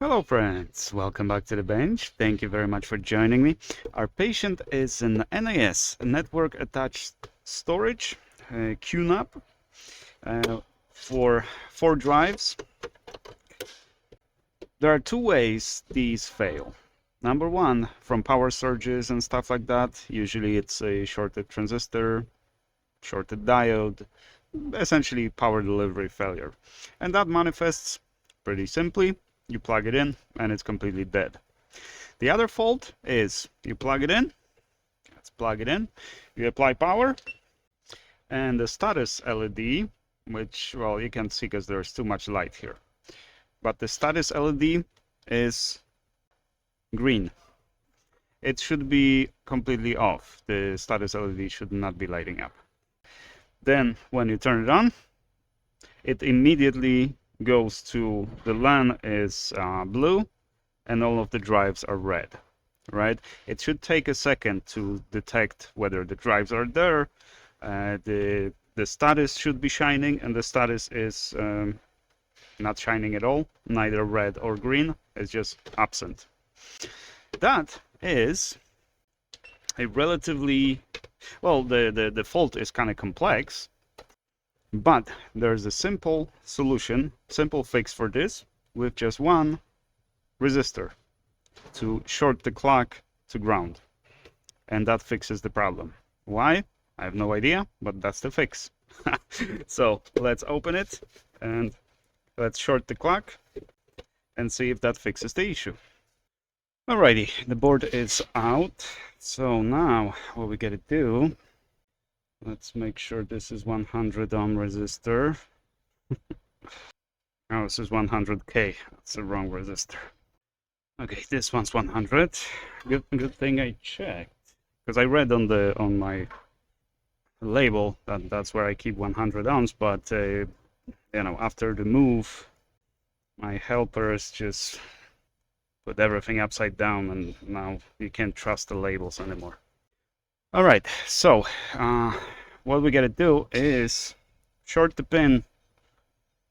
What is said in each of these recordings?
Hello friends, welcome back to the bench. Thank you very much for joining me. Our patient is an NAS, Network Attached Storage, QNAP, for 4 drives. There are 2 ways these fail. Number 1, from power surges and stuff like that. Usually it's a shorted transistor, shorted diode, essentially power delivery failure. And that manifests pretty simply. You plug it in and it's completely dead. The other fault is you plug it in, let's plug it in, you apply power, and the status LED, which, well, you can't see because there's too much light here, but the status LED is green. It should be completely off. The status LED should not be lighting up. Then when you turn it on, it immediately goes to the LAN is blue and all of the drives are red, right? It should take a second to detect whether the drives are there. The status should be shining, and the status is not shining at all, neither red or green. It's just absent. That is a relatively, well, the fault is kind of complex, but there's a simple solution, simple fix for this, with just one resistor to short the clock to ground. And that fixes the problem. Why? I have no idea, but that's the fix. So let's open it and let's short the clock and see if that fixes the issue. Alrighty, the board is out. So now what we gotta do, let's make sure this is 100 ohm resistor. Oh, this is 100K. That's the wrong resistor. Okay, this one's 100. Good thing I checked, because I read on my label that that's where I keep 100 ohms. But you know, after the move, my helpers just put everything upside down, and now you can't trust the labels anymore. All right, so what we gotta do is short the pin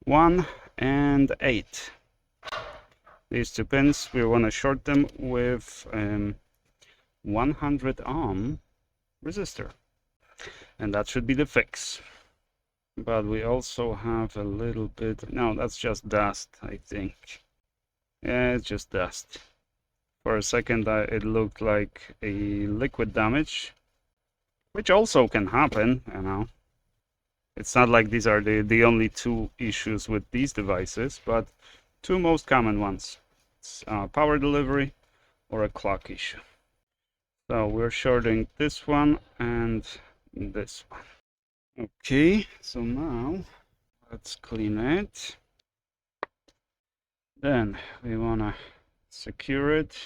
1 and 8. These 2 pins, we want to short them with 100 ohm resistor, and that should be the fix. But we also have a little bit, no, that's just dust, I think. Yeah, it's just dust. For a second it looked like a liquid damage, which also can happen, you know. It's not like these are the only 2 issues with these devices, but 2 most common ones. It's power delivery or a clock issue. So we're shorting this one and this one. Okay, so now let's clean it. Then we want to secure it.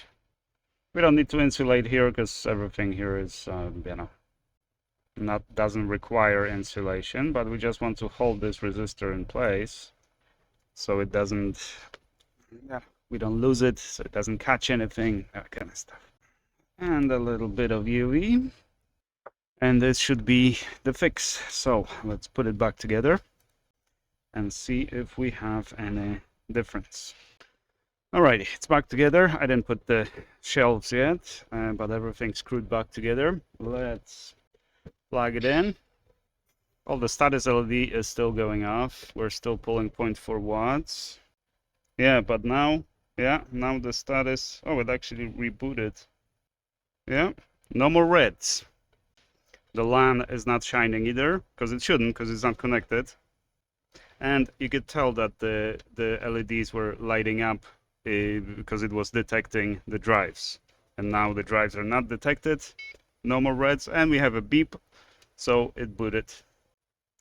We don't need to insulate here because everything here is, you know, doesn't require insulation, but we just want to hold this resistor in place so it doesn't, yeah, we don't lose it, so it doesn't catch anything, that kind of stuff. And a little bit of UV, and this should be the fix. So let's put it back together and see if we have any difference. Alrighty, it's back together. I didn't put the shelves yet, but everything's screwed back together. Let's plug it in. All the status LED is still going off. We're still pulling 0.4 watts. Yeah, but now, yeah, now the status, oh, it actually rebooted. Yeah, no more reds. The LAN is not shining either, because it shouldn't, because it's not connected. And you could tell that the LEDs were lighting up because it was detecting the drives. And now the drives are not detected. No more reds, and we have a beep. So it booted.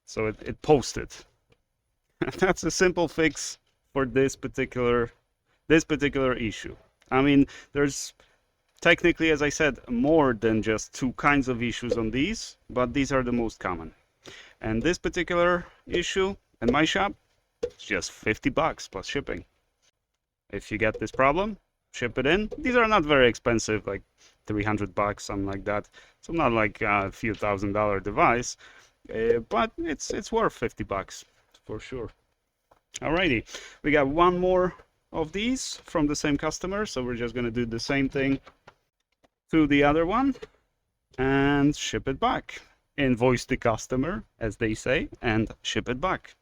So it posted. That's a simple fix for this particular issue. I mean, there's technically, as I said, more than just 2 kinds of issues on these, but these are the most common. And this particular issue in my shop, it's just $50 plus shipping. If you get this problem, ship it in. These are not very expensive, like $300, something like that. So not like a few $1,000 device, but it's worth $50 for sure. Alrighty, we got one more of these from the same customer. So we're just going to do the same thing to the other one and ship it back. Invoice the customer, as they say, and ship it back.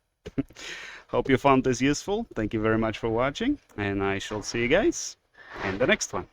Hope you found this useful. Thank you very much for watching, and I shall see you guys in the next one.